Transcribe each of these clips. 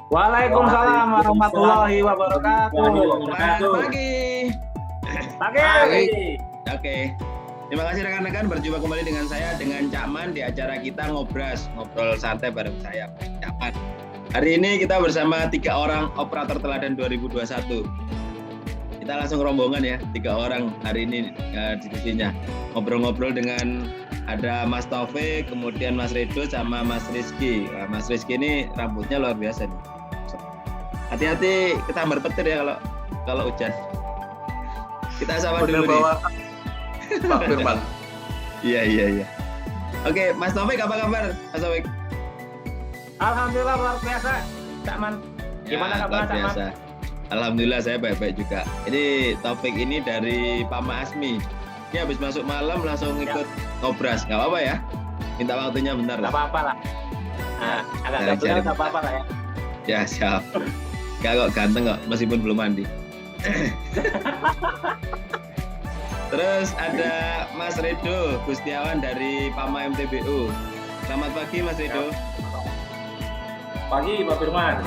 Waalaikumsalam warahmatullahi wabarakatuh. Selamat pagi. Pagi. Oke. Terima kasih rekan-rekan, berjumpa kembali dengan saya dengan Cak Man di acara kita ngobrol santai bareng saya, Cak Man. Hari ini kita bersama 3 orang operator teladan 2021. Kita langsung rombongan ya, 3 orang hari ini diskusinya. Ngobrol-ngobrol dengan ada Mas Taufik, kemudian Mas Redo sama Mas Rizky. Nah, Mas Rizky ini rambutnya luar biasa nih. Hati-hati ketambar petir ya kalau hujan. Kita sama dulu nih. Pak Firman. Iya. Oke, Mas Taufik apa kabar? Mas Taufik? Alhamdulillah luar biasa, Cak Man. Gimana kabar, Cak Man? Alhamdulillah saya baik-baik juga. Ini Taufik ini dari Pama Asmi. Ini habis masuk malam langsung ikut ngobras. Nggak apa-apa ya? Minta waktunya bentar lah. Nggak apa-apa lah. Nah, agak gabungan nggak apa-apa lah ya. Ya, siap. Nggak kok, ganteng kok, meskipun belum mandi. Terus ada Mas Redo Gustiawan dari Pama MTBU. Selamat pagi Mas Redo. Pagi Pak Firman.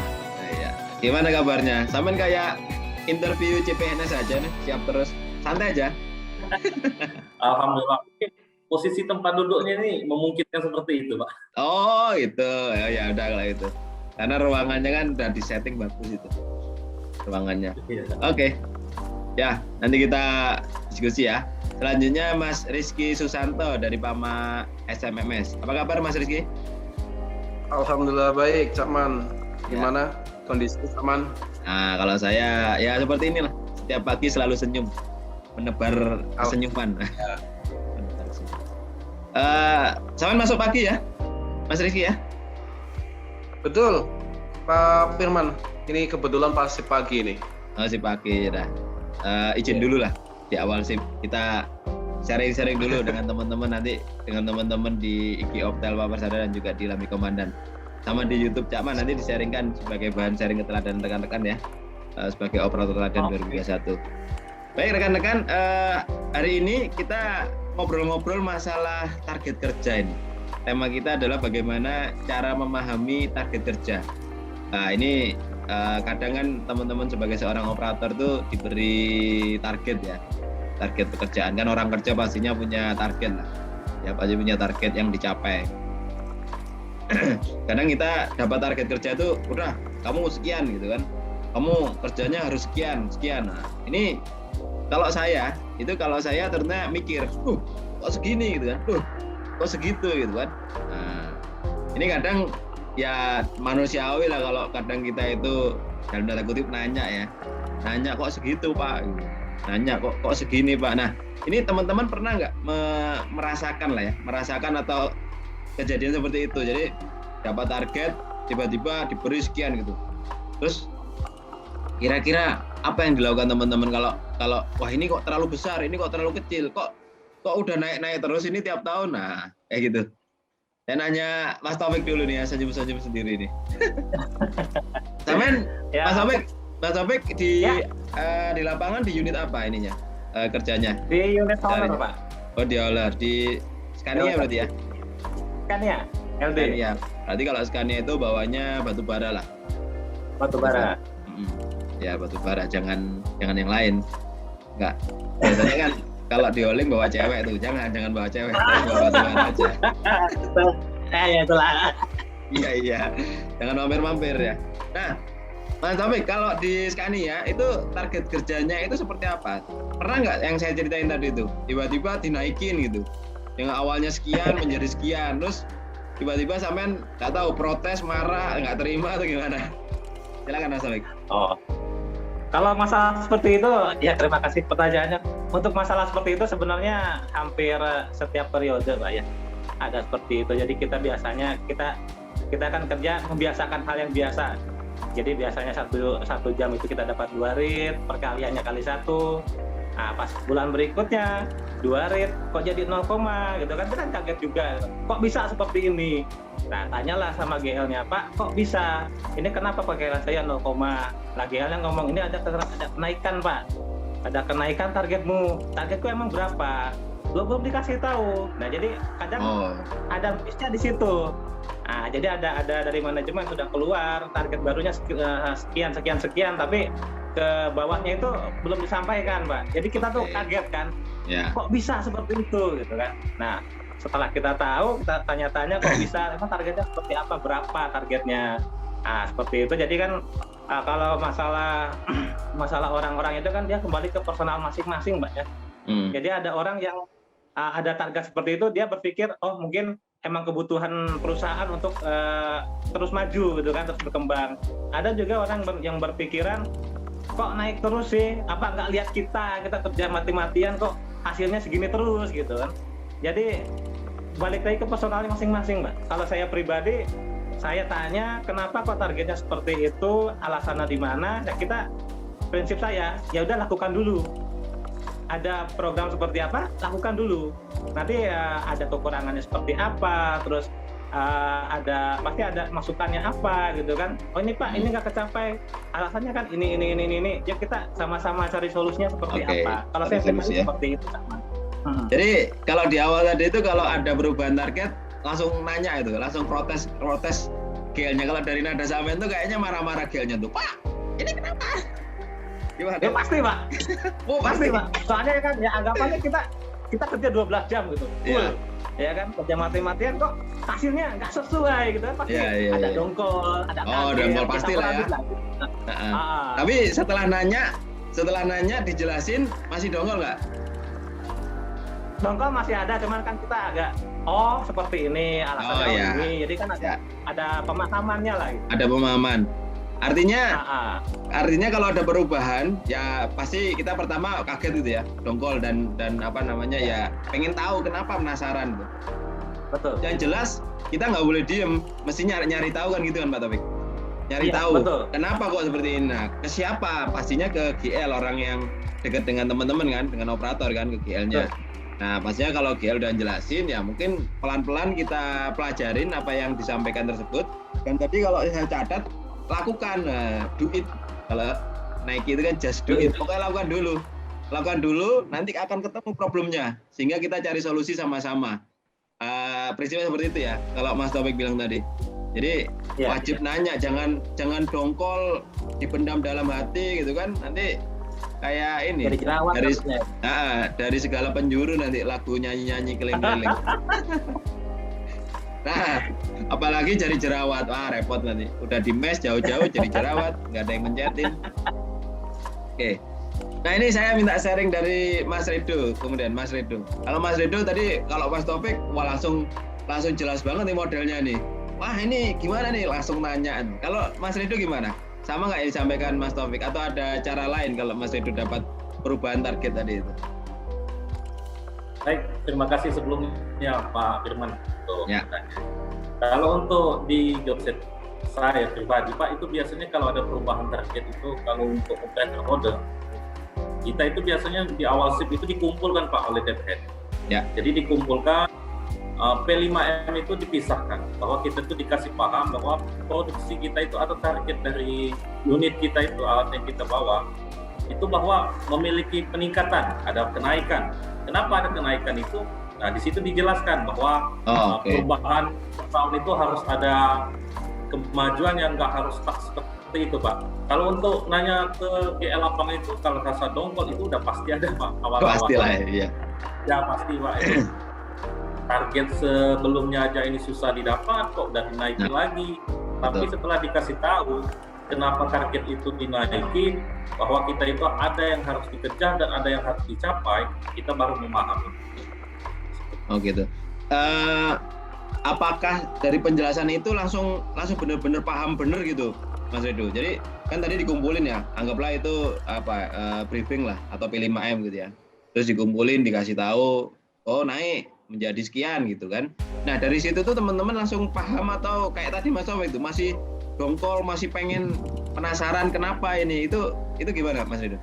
Iya. Gimana kabarnya? Sampean kayak interview CPNS aja nih, siap terus. Santai aja. Alhamdulillah. Posisi tempat duduknya ini memungkinkan seperti itu, Pak. Oh, itu. Ya udah kalau itu. Karena ruangannya kan udah disetting bagus itu. Ruangannya. Iya. Oke. Ya, nanti kita diskusi ya. Selanjutnya Mas Rizky Susanto dari Pama SMMS. Apa kabar Mas Rizky? Alhamdulillah baik, Cak Man. Gimana kondisi Cak Man? Nah, kalau saya ya seperti inilah. Setiap pagi selalu senyum, menebar kesenyuman. Sampean masuk pagi ya, Mas Rizky ya? Betul, Pak Firman. Ini kebetulan pasti pagi nih. Masih pagi dah. Izin dulu lah di awal sih kita sharing-sharing dulu dengan teman-teman nanti dengan teman-teman di IKI Optel Paparsada dan juga di Lami Komandan sama di YouTube Cak Man nanti di-sharingkan sebagai bahan sharing keteladan rekan-rekan ya sebagai operator teladan 2021. Baik rekan-rekan, hari ini kita ngobrol-ngobrol masalah target kerja ini. Tema kita adalah bagaimana cara memahami target kerja. Nah ini kadang kan teman-teman sebagai seorang operator tuh diberi target ya, target pekerjaan kan orang kerja pastinya punya target lah, ya pasti punya target yang dicapai. Kadang kita dapat target kerja itu udah kamu sekian gitu kan, kamu kerjanya harus sekian. Nah ini kalau saya ternyata mikir, kok segini gitu kan, kok segitu gitu kan. Nah ini kadang ya manusiawi lah kalau kadang kita itu dalam tanda kutip nanya kok segitu Pak, nanya kok segini Pak. Nah ini teman-teman pernah nggak merasakan atau kejadian seperti itu, jadi dapat target tiba-tiba diberi sekian gitu, terus kira-kira apa yang dilakukan teman-teman kalau wah ini kok terlalu besar, ini kok terlalu kecil, kok udah naik terus ini tiap tahun. Nah kayak gitu. Saya nanya Mas Taufik dulu nih ya, senyum-senyum sendiri nih. Samen, ya. Mas Taufik di lapangan di unit apa ininya kerjanya? Di unit hauler Pak. Oh di hauler, di Scania berarti ya? Scania, LD. Scania. Berarti kalau Scania itu bawanya batu bara lah. Batu bara. Ya batu bara, jangan yang lain. Enggak. Biasanya kan kalau di hauling bawa cewek tuh, jangan bawa cewek, bawa Tuhan aja. Ya itulah. Iya, jangan mampir ya. Nah, Mas Taufik, kalau di Scania itu target kerjanya itu seperti apa? Pernah nggak yang saya ceritain tadi itu, tiba-tiba dinaikin gitu, yang awalnya sekian menjadi sekian, terus tiba-tiba sampean nggak tahu protes, marah, nggak terima atau gimana? Silakan Mas Taufik. Oh. Kalau masalah seperti itu, ya terima kasih pertanyaannya. Untuk masalah seperti itu sebenarnya hampir setiap periode Pak ya, ada seperti itu. Jadi kita biasanya kita kan kerja membiasakan hal yang biasa. Jadi biasanya satu jam itu kita dapat 2 rit, perkaliannya kali 1. Nah pas bulan berikutnya 2 rit, kok jadi 0, gitu kan, kita kan kaget juga. Kok bisa seperti ini? Nah tanyalah sama GL-nya, Pak, kok bisa? Ini kenapa perkiraan saya 0, lah GL-nya ngomong ini ada kenaikan Pak, ada kenaikan targetmu. Targetku emang berapa? belum dikasih tahu. Nah jadi kadang Oh, ada missnya di situ. Nah, jadi ada dari manajemen sudah keluar target barunya sekian, tapi ke bawahnya itu belum disampaikan, Pak. Jadi kita tuh Oke. kaget kan, ya. kok bisa seperti itu gitu kan. Nah, setelah kita tahu, kita tanya-tanya kok bisa, emang targetnya seperti apa, berapa targetnya. Nah, seperti itu. Jadi kan kalau masalah orang-orang itu kan dia kembali ke personal masing-masing, Mbak ya. Jadi ada orang yang ada target seperti itu, dia berpikir oh mungkin emang kebutuhan perusahaan untuk terus maju gitu kan, terus berkembang. Ada juga orang yang berpikiran kok naik terus sih, apa nggak lihat kita kerja mati-matian kok hasilnya segini terus gitu kan. Jadi balik lagi ke personalnya masing-masing, Mbak. Kalau saya pribadi, saya tanya kenapa kok targetnya seperti itu, alasannya di mana. Ya kita, prinsip saya ya udah lakukan dulu. Ada program seperti apa, lakukan dulu. Nanti ada kekurangannya seperti apa, terus pasti ada masukannya apa gitu kan. Oh ini Pak, ini nggak kecapai, alasannya kan ini. Ya kita sama-sama cari solusinya seperti Oke, apa. Kalau cari saya pribadi solusi ya. seperti itu sama. Jadi kalau di awal tadi itu kalau ada perubahan target langsung nanya itu, langsung protes GL-nya. Kalau dari Nada Samen tuh kayaknya marah-marah GL-nya tuh, Pak, ini kenapa? Gimana? Ya pasti Pak, Oh, pasti Pak. Soalnya kan ya anggapannya kita kerja 12 jam gitu, full. Iya. Ya kan, kerja mati-matian kok hasilnya nggak sesuai gitu kan, pasti Iya, ada iya. dongkol, ada Oh, kaget, dongkol kita pasti lah ya. lanjut lagi. Heeh. Ah. Tapi setelah nanya dijelasin masih dongkol nggak? Dongkol masih ada, cuman kan kita agak seperti ini alasannya Oh, iya. ini, jadi kan Ya. ada pemahamannya lah gitu. Ada pemahaman. Artinya Ah. Artinya kalau ada perubahan ya pasti kita pertama kaget gitu ya, dongkol dan apa namanya ya pengen tahu kenapa, penasaran gitu. Betul. Yang jelas kita nggak boleh diem, mesti nyari tahu kan gitu kan Pak Taufik. Nyari Iya, tahu betul. kenapa kok seperti ini. Nah, ke siapa? Pastinya ke GL, orang yang dekat dengan teman-teman kan, dengan operator kan, ke GL-nya. Nah, pastinya kalau GL udah jelasin ya mungkin pelan-pelan kita pelajarin apa yang disampaikan tersebut. Dan tadi kalau saya catat, lakukan, do it. Kalau Nike itu kan just do it. Pokoknya lakukan dulu, nanti akan ketemu problemnya, sehingga kita cari solusi sama-sama. Prinsipnya seperti itu ya, kalau Mas Taufik bilang tadi. Jadi Ya, wajib nanya, jangan dongkol dipendam dalam hati gitu kan, nanti kayak ini jadi jerawat dari terusnya. dari segala penjuru nanti lagu nyanyi keliling-keliling. Nah, apalagi jadi jerawat, wah repot nanti. Udah di mes jauh-jauh jadi jerawat, nggak ada yang mencetin. Oke. Nah ini saya minta sharing dari Mas Redo, kemudian Mas Redo. Kalau Mas Redo tadi, kalau Mas Taufik, wah langsung jelas banget nih modelnya nih. Wah ini gimana nih, langsung nanyaan. Kalau Mas Redo gimana? Sama nggak yang disampaikan Mas Taufik? Atau ada cara lain kalau Mas Redo dapat perubahan target tadi itu? Baik, terima kasih sebelumnya Pak Firman. Ya. Kalau untuk di jobset saya pribadi Pak, itu biasanya kalau ada perubahan target itu, kalau untuk operator order, kita itu biasanya di awal shift itu dikumpulkan Pak oleh DPR. Ya. Jadi dikumpulkan P5M itu dipisahkan, bahwa kita itu dikasih paham bahwa produksi kita itu atau target dari unit kita itu, alat yang kita bawa itu bahwa memiliki peningkatan, ada kenaikan. Kenapa ada kenaikan itu? Nah, di situ dijelaskan bahwa perubahan tahun itu harus ada kemajuan yang nggak harus tak seperti itu, Pak. Kalau untuk nanya ke GL Lapang itu, kalau rasa dongkol itu udah pasti ada, Pak. Awal-awal. Pastilah ya. Ya pasti, Pak. Target sebelumnya aja ini susah didapat, kok udah dinaikin lagi. Tapi setelah dikasih tahu kenapa target itu dinaikin, bahwa kita itu ada yang harus dikejar dan ada yang harus dicapai, kita baru memahami. Oh gitu. Apakah dari penjelasan itu langsung benar-benar paham benar gitu, Mas Redo? Jadi kan tadi dikumpulin ya, anggaplah itu briefing lah atau P5M gitu ya. Terus dikumpulin, dikasih tahu, oh naik menjadi sekian gitu kan. Nah dari situ tuh teman-teman langsung paham atau kayak tadi Mas Taufik itu masih dongkol, masih pengen penasaran kenapa ini, itu gimana Mas Redo?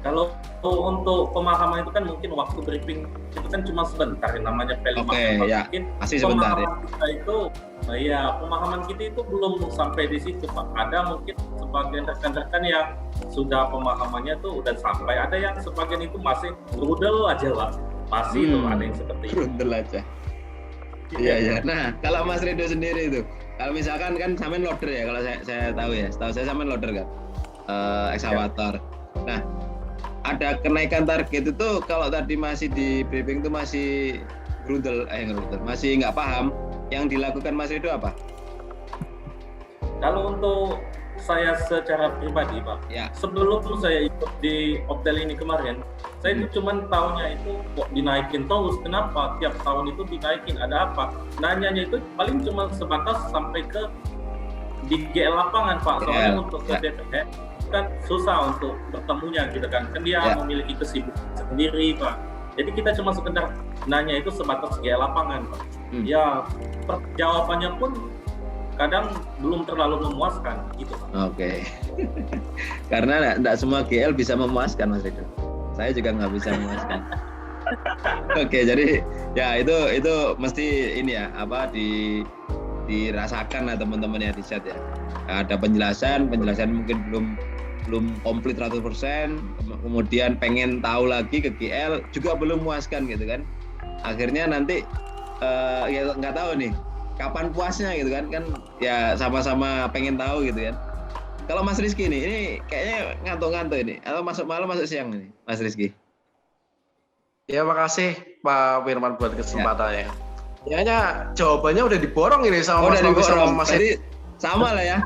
Kalau untuk pemahaman itu kan mungkin waktu briefing itu kan cuma sebentar, yang namanya P5. Oke, ya, mungkin masih sebentar ya. Pemahaman kita itu Iya, pemahaman kita itu belum sampai di situ, Pak. Ada mungkin sebagian rekan-rekan yang sudah pemahamannya tuh udah sampai. Ada yang sebagian itu masih rudel aja, Pak. Masih itu ada yang seperti itu. Rudel aja. Iya, iya. Nah, kalau Mas Rido sendiri itu, kalau misalkan kan sampean loader ya, kalau saya tahu ya, setahu saya sampean loader kan, ekskavator. Nah, ada kenaikan target itu kalau tadi masih di briefing itu masih rudel, masih nggak paham. Yang dilakukan Mas Rido apa? Kalau untuk saya secara pribadi, Pak, Ya. sebelum saya ikut di Optel ini kemarin, saya itu cuman tahunya itu kok dinaikin terus. Kenapa? Tiap tahun itu dinaikin, ada apa? Nanyanya itu paling cuma sebatas sampai ke di GL lapangan, Pak. Soalnya untuk ke DPR kan susah untuk bertemunya gitu kan. Kan dia memiliki kesibukan sendiri, Pak. Jadi kita cuma sekedar nanya itu sebatas GL lapangan, Pak. Ya, jawabannya pun kadang belum terlalu memuaskan gitu, Pak. Oke. Karena enggak semua GL bisa memuaskan, Mas Rido. Saya juga nggak bisa memuaskan. Oke, jadi ya itu mesti ini ya, apa dirasakan lah teman-teman ya di chat ya. Ada penjelasan mungkin belum komplit 100%, kemudian pengen tahu lagi ke GL juga belum memuaskan gitu kan. Akhirnya nanti ya nggak tahu nih kapan puasnya gitu kan ya sama-sama pengen tahu gitu kan. Kalau Mas Rizky ini kayaknya ngantuk-ngantuk ini atau masuk malam masuk siang ini Mas Rizky. Ya, makasih Pak Firman buat kesempatannya. Kayaknya jawabannya udah diborong ini sama Mas Robi sama Mas. Jadi sama lah ya.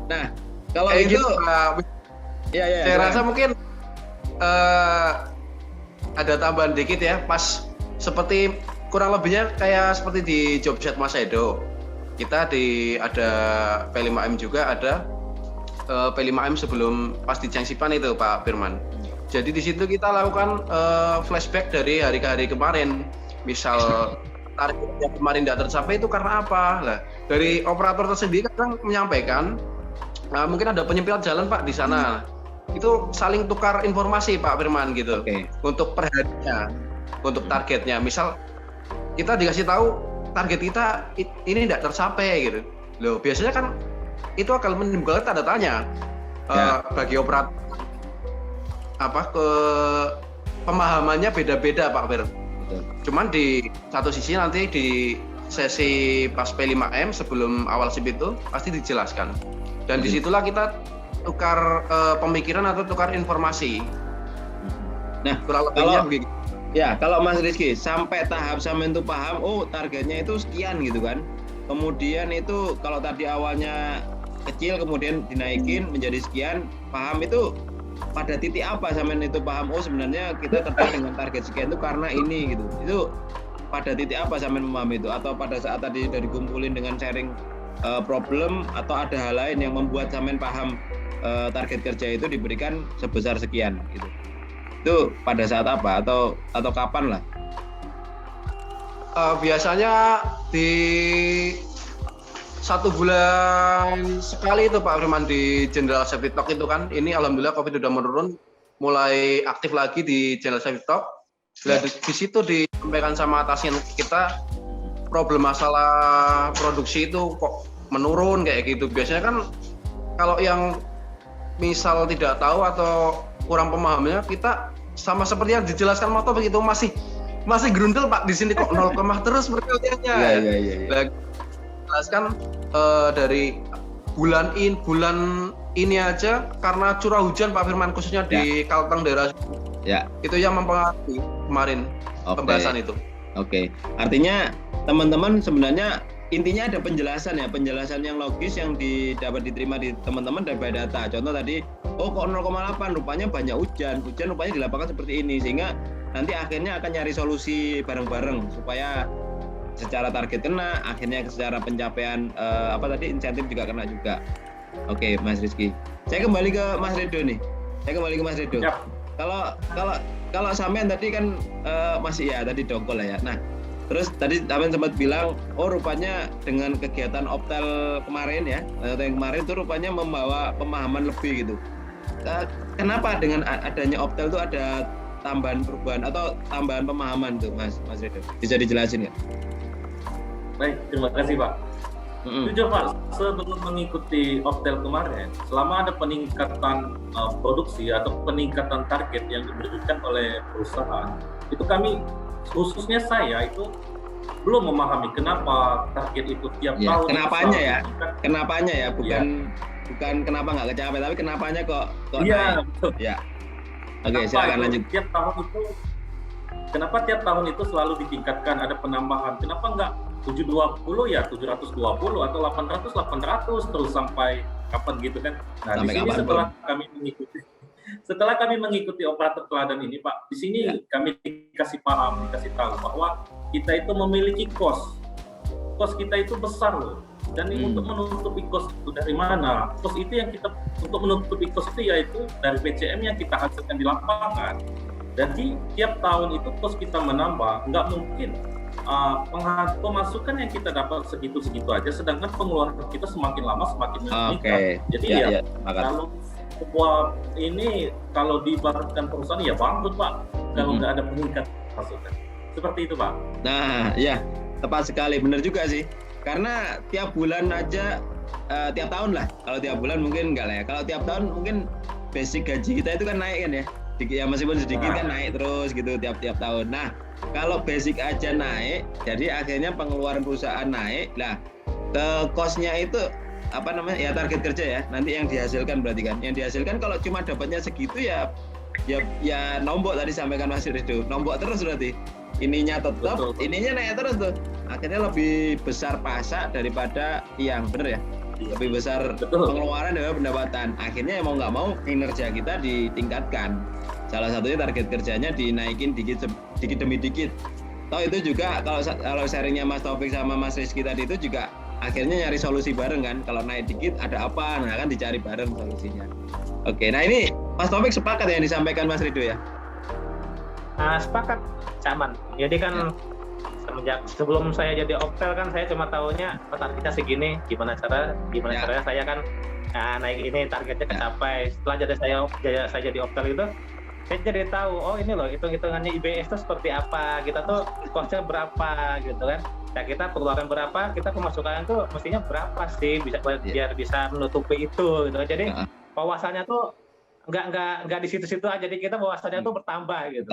Nah, kalau kayak itu gitu, ya, saya rasa mungkin ada tambahan dikit ya, pas seperti kurang lebihnya kayak seperti di Jobset Mas Edo. Kita ada P5M juga, ada P5M sebelum pas di Jangsipan itu Pak Firman. Jadi di situ kita lakukan flashback dari hari-hari kemarin. Misal target yang kemarin tidak tercapai itu karena apa? Lah, dari operator tersendiri kadang menyampaikan mungkin ada penyempitan jalan Pak di sana. Itu saling tukar informasi Pak Firman gitu. Oke. Untuk perharinya, untuk targetnya. Misal kita dikasih tahu target kita ini tidak tercapai gitu. Loh, biasanya kan itu akan menimbulkan tanda tanya bagi operator ke pemahamannya beda-beda Pak Fir. Cuman di satu sisi nanti di sesi pas P5M sebelum awal SIP itu pasti dijelaskan. Dan disitulah kita tukar pemikiran atau tukar informasi. Nah, kurang lebihnya begitu. Ya, kalau Mas Rizky sampai tahap sampean itu paham, oh targetnya itu sekian gitu kan. Kemudian itu kalau tadi awalnya kecil kemudian dinaikin menjadi sekian, paham itu pada titik apa sampean itu paham, oh sebenarnya kita tertarik dengan target sekian itu karena ini gitu. Itu pada titik apa sampean memahami itu, atau pada saat tadi dari kumpulin dengan sharing problem, atau ada hal lain yang membuat sampean paham target kerja itu diberikan sebesar sekian gitu. Itu pada saat apa atau kapan lah? Biasanya di 1 bulan sekali itu Pak Firman di General Safety Talk itu kan. Ini alhamdulillah COVID udah menurun, mulai aktif lagi di General Safety Talk. Di situ disampaikan sama atasan kita problem masalah produksi itu kok menurun kayak gitu. Biasanya kan kalau yang misal tidak tahu atau kurang pemahamannya, kita sama seperti yang dijelaskan Moto begitu masih grundel Pak, di sini kok 0, terus perkaliannya. Iya. Jelaskan dari bulan ini aja karena curah hujan Pak Firman khususnya di Kalteng daerah. Ya. Itu yang mempengaruhi kemarin pembahasan itu. Oke. Artinya teman-teman sebenarnya intinya ada penjelasan yang logis yang dapat diterima di teman-teman dari data. Contoh tadi, oh kok 0,8, rupanya banyak hujan rupanya di lapangan seperti ini, sehingga nanti akhirnya akan nyari solusi bareng-bareng supaya secara target kena, akhirnya secara pencapaian insentif juga kena juga. Oke, Mas Rizky. Saya kembali ke Mas Rido nih. Ya. Kalau sampean tadi kan masih ya tadi dongkol lah ya. Nah, terus tadi sampean sempat bilang, oh rupanya dengan kegiatan Optel kemarin ya, yang kemarin itu rupanya membawa pemahaman lebih gitu. Kenapa dengan adanya Optel itu ada tambahan perubahan atau tambahan pemahaman tuh Mas Rido? Bisa dijelasin nggak? Baik, terima kasih Pak. Jujur Pak, sebelum mengikuti Optel kemarin, selama ada peningkatan produksi atau peningkatan target yang diberikan oleh perusahaan, itu kami, khususnya saya itu belum memahami kenapa target itu tiap tahun. Kenapanya ya, bukan kenapa nggak kecapai, tapi kenapanya kok Iya, naik. betul. Ya. Oke, silakan lanjut. Kenapa tiap tahun itu selalu ditingkatkan, ada penambahan? Kenapa nggak 720 ya 720 atau 800 terus sampai kapan gitu kan? Nah, Sampai di sini kapan, setelah kami mengikuti operator teladan ini Pak, di sini kami dikasih tahu bahwa kita itu memiliki kos kita itu besar loh. Dan untuk menutupi kos itu dari mana? Kos itu yang kita, untuk menutupi kos itu yaitu dari PCM yang kita hasilkan di lapangan. Jadi tiap tahun itu kos kita menambah, nggak mungkin pemasukan yang kita dapat segitu-segitu aja, sedangkan pengeluaran kita semakin lama semakin meningkat. Jadi kalau sebuah ini kalau diibaratkan perusahaan ya bangkrut Pak, kalau nggak ada peningkatan pemasukan. Seperti itu Pak. Nah, ya tepat sekali, benar juga sih. Karena tiap bulan aja, tiap tahun lah. Kalau tiap bulan mungkin enggak lah ya. Kalau tiap tahun mungkin basic gaji kita itu kan naik kan ya. Ya meskipun sedikit kan naik terus gitu tiap tahun. Nah, kalau basic aja naik, jadi akhirnya pengeluaran perusahaan naik. Lah, ke kosnya itu apa namanya? Ya target kerja ya. Nanti yang dihasilkan berarti kan. Yang dihasilkan kalau cuma dapatnya segitu ya nombok tadi sampaikan Mas Ridho. Nombok terus berarti. Ininya tetap, ininya naik terus tuh. Akhirnya lebih besar pasak daripada yang bener ya. Lebih besar pengeluaran daripada pendapatan. Akhirnya mau nggak mau kinerja kita ditingkatkan. Salah satunya target kerjanya dinaikin dikit demi dikit. Toh itu juga kalau sharingnya Mas Taufik sama Mas Rizky tadi itu juga akhirnya nyari solusi bareng kan. Kalau naik dikit ada apa? Nah kan dicari bareng solusinya. Oke, nah ini Mas Taufik sepakat ya yang disampaikan Mas Ridho ya? Sepakat, Caman. Jadi kan semenjak sebelum saya jadi Optel kan saya cuma tahunya targetnya segini, gimana caranya saya kan naik ini targetnya kecapai. Setelah saya jadi Optel itu saya jadi tahu, oh ini loh hitung-hitungannya IBS itu seperti apa, kita tuh cost-nya berapa gitu kan. Ya kita pengeluaran berapa, kita pemasukan tuh mestinya berapa sih biar bisa menutupi itu gitu. Jadi wawasannya tuh nggak di situ-situ aja, jadi kita wawasannya tuh bertambah gitu.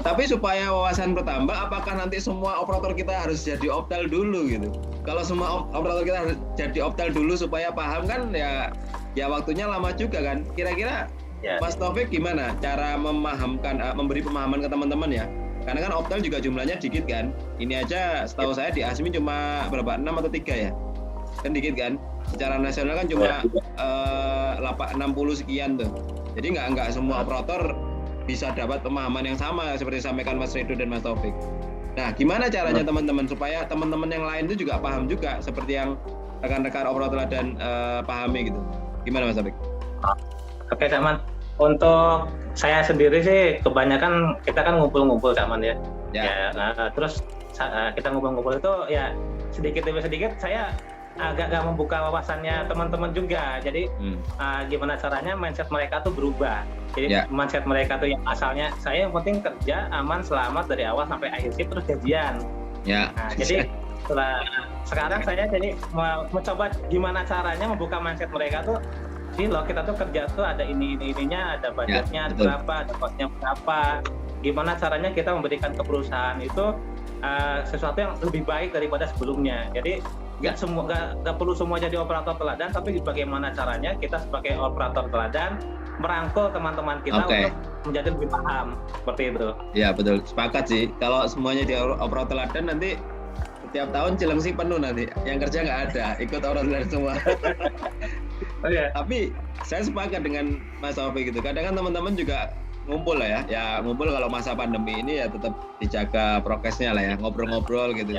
Tapi supaya wawasan bertambah, apakah nanti semua operator kita harus jadi Optel dulu gitu? Kalau semua operator kita harus jadi Optel dulu supaya paham kan ya waktunya lama juga kan. Kira-kira Mas Taufik gimana cara memberi pemahaman ke teman-teman ya? Karena kan Optel juga jumlahnya dikit kan. Ini aja setahu saya di ASMI cuma berapa? 6 atau 3 ya? Kan dikit kan? Secara nasional kan cuma 60 sekian tuh. Jadi nggak semua operator bisa dapat pemahaman yang sama seperti disampaikan Mas Ridho dan Mas Taufik. Nah, gimana caranya teman-teman supaya teman-teman yang lain itu juga paham juga seperti yang rekan-rekan operator dan pahami gitu. Gimana Mas Taufik? Oke, Caman. Untuk saya sendiri sih kebanyakan kita kan ngumpul-ngumpul Caman ya. Terus kita ngumpul-ngumpul itu ya sedikit demi sedikit saya agak membuka wawasannya teman-teman juga. Jadi gimana caranya mindset mereka tuh berubah. Jadi mindset mereka tuh yang asalnya saya yang penting kerja aman selamat dari awal sampai akhir sih terus gajian. Jadi sekarang saya jadi mencoba gimana caranya membuka mindset mereka tuh. Ini loh kita tuh kerja tuh ada ininya, ada budgetnya berapa, ada costnya berapa. Gimana caranya kita memberikan ke perusahaan itu sesuatu yang lebih baik daripada sebelumnya. Jadi nggak perlu semua jadi operator teladan, tapi bagaimana caranya kita sebagai operator teladan merangkul teman-teman kita untuk menjadi lebih paham seperti itu. Ya betul, sepakat sih. Kalau semuanya di operator teladan nanti setiap tahun Cilengsi penuh nanti, yang kerja nggak ada, ikut operator teladan semua. Tapi saya sepakat dengan Mas Taufik gitu. Kadang kan teman-teman juga ngumpul lah ya ngumpul kalau masa pandemi ini ya tetap dijaga prokesnya lah ya, ngobrol-ngobrol gitu.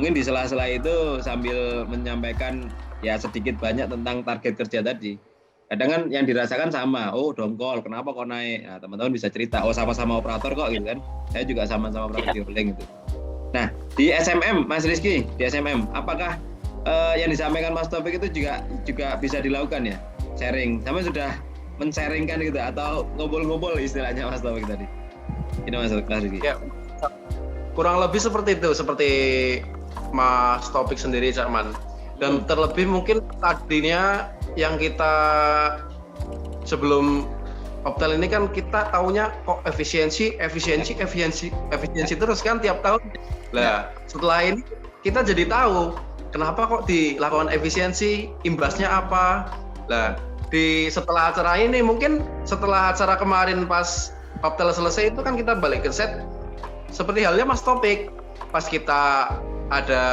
Mungkin di sela-sela itu sambil menyampaikan ya sedikit banyak tentang target kerja tadi. Kadang kan yang dirasakan sama, oh dongkol, kenapa kok naik? Nah teman-teman bisa cerita, oh sama-sama operator kok gitu kan. Saya juga sama-sama operator di Rolling gitu. Nah di SMM, Mas Rizky, di SMM, apakah yang disampaikan Mas Taufik itu juga bisa dilakukan ya? Sharing, sama sudah men-sharingkan gitu atau ngumpul-ngumpul istilahnya Mas Taufik tadi. Ini Mas Rizky. Ya, kurang lebih seperti itu, seperti Mas Topik sendiri, Cakman. Dan terlebih mungkin tadinya yang kita sebelum Optel ini kan kita taunya kok efisiensi terus kan tiap tahun. Lah, setelah ini kita jadi tahu kenapa kok dilakukan efisiensi, imbasnya apa. Lah, setelah acara ini mungkin setelah acara kemarin pas Optel selesai itu kan kita balik ke set seperti halnya Mas Topik. Pas kita ada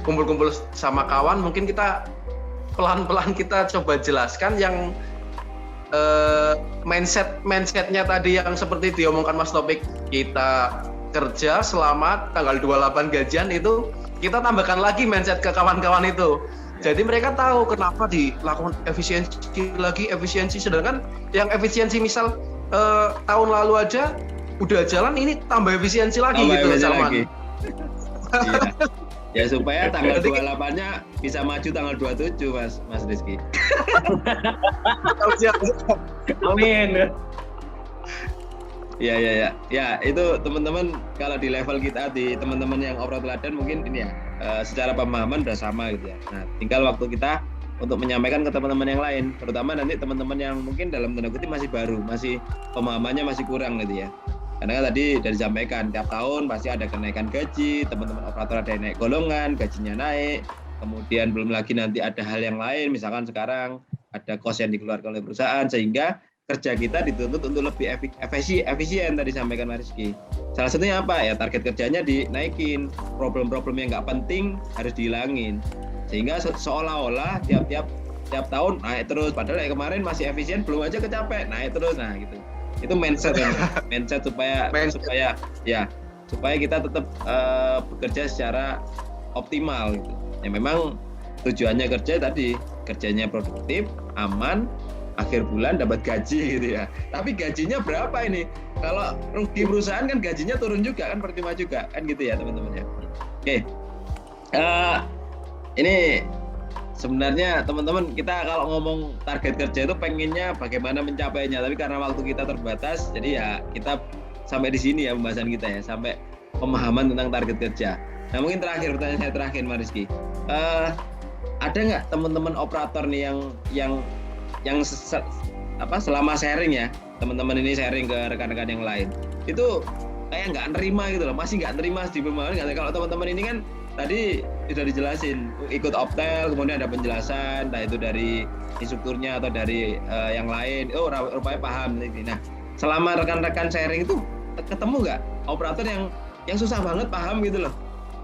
kumpul-kumpul sama kawan, mungkin kita pelan-pelan kita coba jelaskan yang mindsetnya tadi yang seperti diomongkan Mas Topik, kita kerja selamat tanggal 28 gajian itu kita tambahkan lagi mindset ke kawan-kawan itu. Jadi mereka tahu kenapa dilakukan efisiensi, sedangkan yang efisiensi misal tahun lalu aja udah jalan, ini tambah efisiensi lagi gitu Salman. Iya. Ya supaya tanggal 28-nya bisa maju tanggal 27 Mas Rizky. Amin. Ya, itu teman-teman kalau di level kita, di teman-teman yang operator teladan mungkin ini ya, secara pemahaman udah sama gitu ya. Nah, tinggal waktu kita untuk menyampaikan ke teman-teman yang lain, terutama nanti teman-teman yang mungkin dalam tanda kutip masih baru, masih pemahamannya masih kurang gitu ya. Karena kan tadi sudah disampaikan, tiap tahun pasti ada kenaikan gaji, teman-teman operator ada yang naik golongan, gajinya naik, kemudian belum lagi nanti ada hal yang lain, misalkan sekarang ada cost yang dikeluarkan oleh perusahaan, sehingga kerja kita dituntut untuk lebih efisien tadi sampaikan Mas Rizky. Salah satunya apa ya, target kerjanya dinaikin, problem-problem yang nggak penting harus dihilangin, sehingga seolah-olah tiap tahun naik terus, padahal kemarin masih efisien, belum aja kecapek, naik terus, nah gitu. Itu mindset supaya kita tetap bekerja secara optimal gitu. Ya memang tujuannya kerjanya produktif, aman, akhir bulan dapat gaji gitu ya. Tapi gajinya berapa ini? Kalau di perusahaan kan gajinya turun juga kan, percuma juga kan gitu ya teman-teman ya. Oke, ini sebenarnya teman-teman, kita kalau ngomong target kerja itu pengennya bagaimana mencapainya, tapi karena waktu kita terbatas, jadi ya kita sampai di sini ya pembahasan kita ya, sampai pemahaman tentang target kerja. Nah mungkin pertanyaan saya terakhir Mas Rizky, ada nggak teman-teman operator nih yang selama sharing ya, teman-teman ini sharing ke rekan-rekan yang lain, itu kayak nggak nerima gitu loh, masih nggak nerima di pemahaman. Kalau teman-teman ini kan tadi sudah dijelasin, ikut Optel, kemudian ada penjelasan, entah itu dari instrukturnya atau dari yang lain, rupanya paham. Nah, selama rekan-rekan sharing itu ketemu nggak operator yang susah banget paham gitu loh?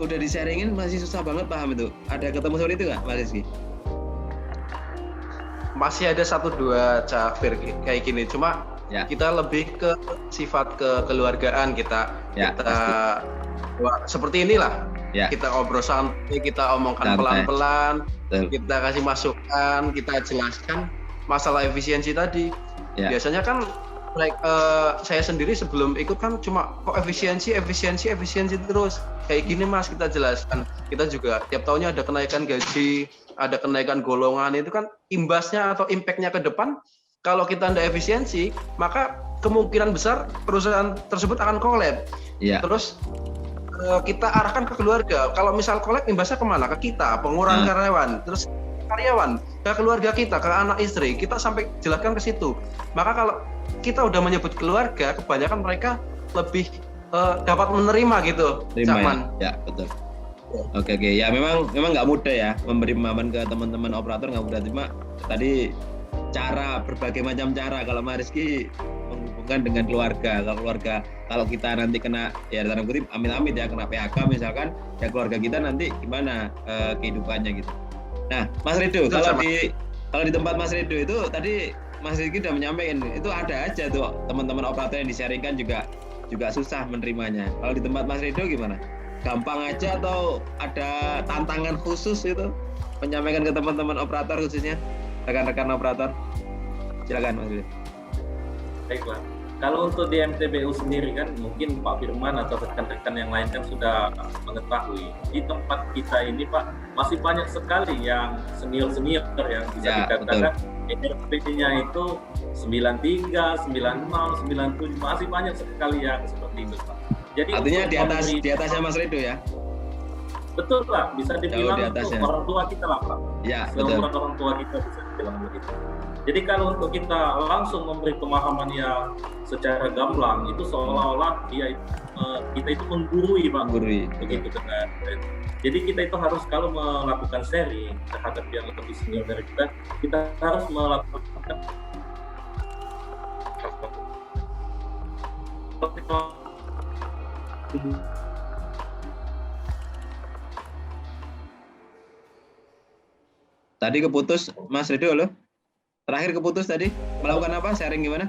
Udah di-sharingin masih susah banget paham itu. Ada ketemu seperti itu nggak, Mas Rizky? Masih ada 1-2 Cafir kayak gini, cuma ya, kita lebih ke sifat kekeluargaan kita. Seperti inilah. Ya. Kita ngobrol santai, kita omongkan pelan-pelan, kita kasih masukan, kita jelaskan masalah efisiensi tadi. Ya. Biasanya kan saya sendiri sebelum ikut kan cuma kok efisiensi terus. Kayak gini Mas, kita jelaskan. Kita juga tiap tahunnya ada kenaikan gaji, ada kenaikan golongan, itu kan imbasnya atau impact-nya ke depan. Kalau kita tidak efisiensi, maka kemungkinan besar perusahaan tersebut akan collapse. Ya. Terus kita arahkan ke keluarga. Kalau misal kolek imbasnya kemana? Ke kita, pengurangan karyawan, terus karyawan, ke keluarga kita, ke anak istri. Kita sampai jelaskan ke situ. Maka kalau kita udah menyebut keluarga, kebanyakan mereka lebih dapat menerima gitu. Terima ya, betul. Oke. Ya memang nggak mudah ya memberi pemahaman ke teman-teman operator, nggak mudah. Cuma tadi berbagai macam cara. Kalau Mas Rizky menghubungkan dengan keluarga, kalau kita nanti kena ya dalam kutip amit-amit ya kena PHK misalkan, ya keluarga kita nanti gimana kehidupannya gitu. Nah Mas Rido, kalau di tempat Mas Rido itu tadi Mas Rizky sudah menyampaikan, itu ada aja tuh teman-teman operator yang di-sharingkan juga susah menerimanya. Kalau di tempat Mas Rido gimana? Gampang aja atau ada tantangan khusus itu menyampaikan ke teman-teman operator, khususnya rekan-rekan operator? Silakan Mas Rido. Baiklah. Kalau untuk di MTBU sendiri kan mungkin Pak Firman atau rekan-rekan yang lain kan sudah mengetahui, di tempat kita ini Pak masih banyak sekali yang senior-senior yang bisa dikatakan NRP-nya itu 93, 96, 97, masih banyak sekali yang seperti itu Pak. Jadi artinya di atasnya Mas Rido ya? betul Pak, bisa dibilang di itu atasnya. orang tua kita lah Pak. Ya, betul. Seumuran orang tua kita bisa dibilang begitu. Jadi kalau untuk kita langsung memberi pemahaman yang secara gamblang itu seolah-olah kita itu menggurui Pak. Menggurui. Begitu kan. Jadi kita itu harus kalau melakukan sharing terhadap yang lebih senior dari kita harus melakukan Tadi keputus Mas Rido loh. Terakhir keputus tadi. Melakukan apa? Sharing gimana?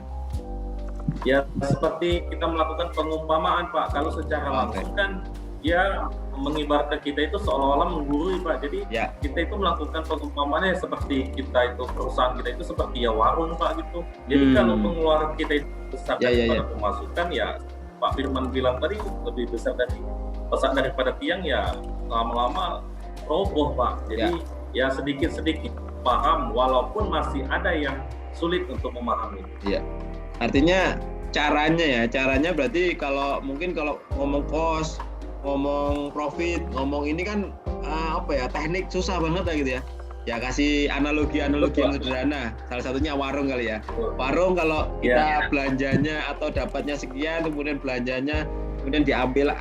ya seperti kita melakukan pengumpamaan Pak. Kalau secara langsung kan dia mengibarkan kita itu seolah-olah menggurui Pak. Jadi kita itu melakukan pengumpamaannya seperti kita itu perusahaan kita itu seperti ya warung Pak gitu. Jadi kalau pengeluaran kita itu besar daripada pemasukan ya Pak Firman bilang tadi lebih besar daripada tiang ya lama-lama roboh Pak. Jadi ya sedikit-sedikit paham walaupun masih ada yang sulit untuk memahami. Iya. Artinya caranya berarti kalau ngomong cost, ngomong profit, ngomong ini kan teknik susah banget lah gitu ya. Ya kasih analogi yang sederhana. Salah satunya warung kali ya. Warung kalau kita belanjanya atau dapatnya sekian, kemudian belanjanya kemudian diambil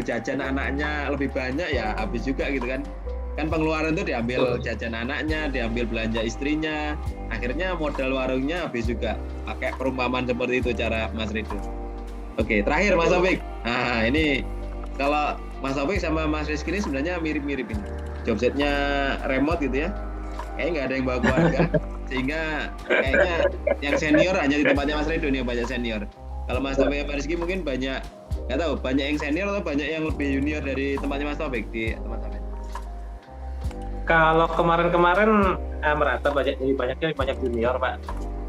jajan anaknya lebih banyak ya habis juga gitu kan. Kan pengeluaran itu diambil jajan anaknya, diambil belanja istrinya, akhirnya modal warungnya habis juga. Pakai perumpamaan seperti itu cara Mas Rido. Oke, terakhir Mas Taufik. Nah ini kalau Mas Taufik sama Mas Rizky ini sebenarnya mirip-mirip ini. Jobsetnya remote gitu ya. Kayaknya nggak ada yang bawa keluarga, sehingga kayaknya yang senior hanya di tempatnya Mas Rido nih yang banyak senior. Kalau Mas Taufik sama Rizky mungkin banyak, nggak tahu banyak yang senior atau banyak yang lebih junior dari tempatnya Mas Taufik di teman-teman. Kalau kemarin-kemarin merata banyak junior Pak.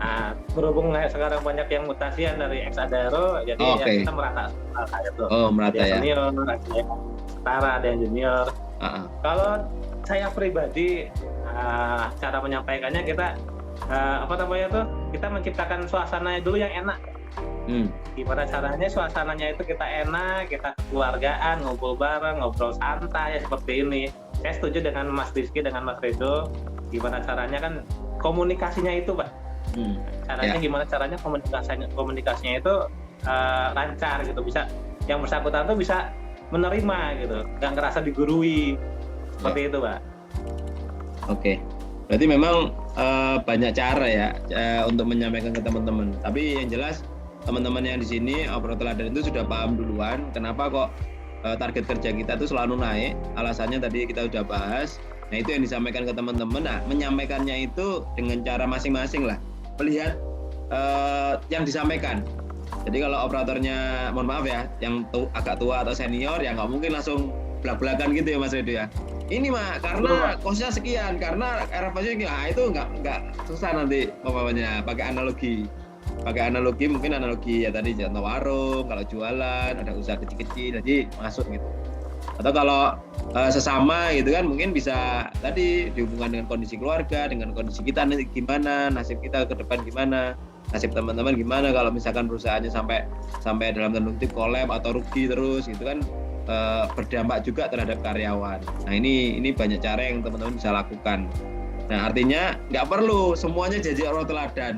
Nah, berhubung sekarang banyak yang mutasian dari ex-Adaro, jadi ya kita merata kayak tuh. Oh, merata ya. Senior, ada yang setara, ada yang junior. Kalau saya pribadi cara menyampaikannya kita kita menciptakan suasana dulu yang enak. Gimana caranya suasananya itu kita enak, kita kekeluargaan, ngumpul bareng, ngobrol santai seperti ini. Saya setuju dengan Mas Rizky, dengan Mas Rido. Gimana caranya kan komunikasinya itu Pak. Gimana caranya komunikasinya itu lancar gitu, bisa yang bersangkutan tuh bisa menerima gitu, nggak ngerasa digurui seperti itu Pak. Oke. Berarti memang banyak cara ya untuk menyampaikan ke teman-teman. Tapi yang jelas teman-teman yang di sini operator teladan itu sudah paham duluan kenapa kok target kerja kita itu selalu naik. Alasannya tadi kita udah bahas. Nah itu yang disampaikan ke teman-teman. Nah menyampaikannya itu dengan cara masing-masing lah. Melihat yang disampaikan. Jadi kalau operatornya, mohon maaf ya, yang agak tua atau senior ya nggak mungkin langsung belak-belakan gitu ya Mas Rido ya. Ini mah karena kosnya sekian, karena RFA-nya itu nggak susah nanti pemahamannya. Pakai analogi mungkin analogi ya tadi contoh warung, kalau jualan ada usaha kecil-kecil jadi masuk gitu. Atau kalau sesama gitu kan mungkin bisa tadi dihubungkan dengan kondisi keluarga, dengan kondisi kita nanti gimana, nasib kita ke depan gimana, nasib teman-teman gimana kalau misalkan perusahaannya sampai dalam tanda kutip collab atau rugi terus gitu kan berdampak juga terhadap karyawan. Nah ini banyak cara yang teman-teman bisa lakukan. Nah artinya nggak perlu semuanya jadi orang teladan.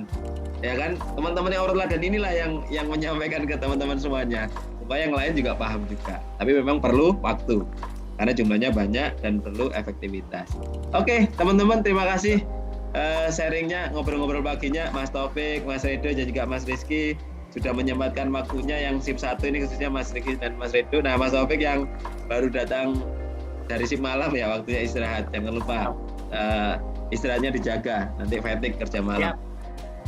Ya kan, teman-teman yang orang teladan inilah yang menyampaikan ke teman-teman semuanya supaya yang lain juga paham juga. Tapi memang perlu waktu karena jumlahnya banyak dan perlu efektivitas. Oke, teman-teman terima kasih sharingnya, ngobrol-ngobrol paginya Mas Taufik, Mas Rido dan juga Mas Rizky sudah menyempatkan waktunya yang shift 1 ini khususnya Mas Rizky dan Mas Rido. Nah, Mas Taufik yang baru datang dari shift malam ya waktunya istirahat. Jangan lupa istirahatnya dijaga, nanti fatigue kerja malam.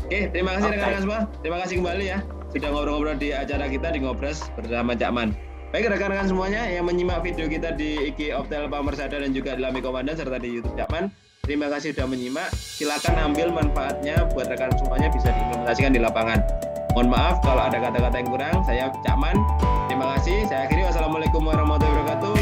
Oke, terima kasih rekan-rekan semua. Terima kasih kembali ya sudah ngobrol-ngobrol di acara kita di Ngobras bersama Cak Man. Baik rekan-rekan semuanya yang menyimak video kita di IG Optel Pamersada dan juga di Lami Komandan serta di YouTube Cak Man. Terima kasih sudah menyimak. Silakan ambil manfaatnya buat rekan semuanya bisa diimplementasikan di lapangan. Mohon maaf kalau ada kata-kata yang kurang. Saya Cak Man. Terima kasih. Saya akhiri. Wassalamualaikum warahmatullahi wabarakatuh.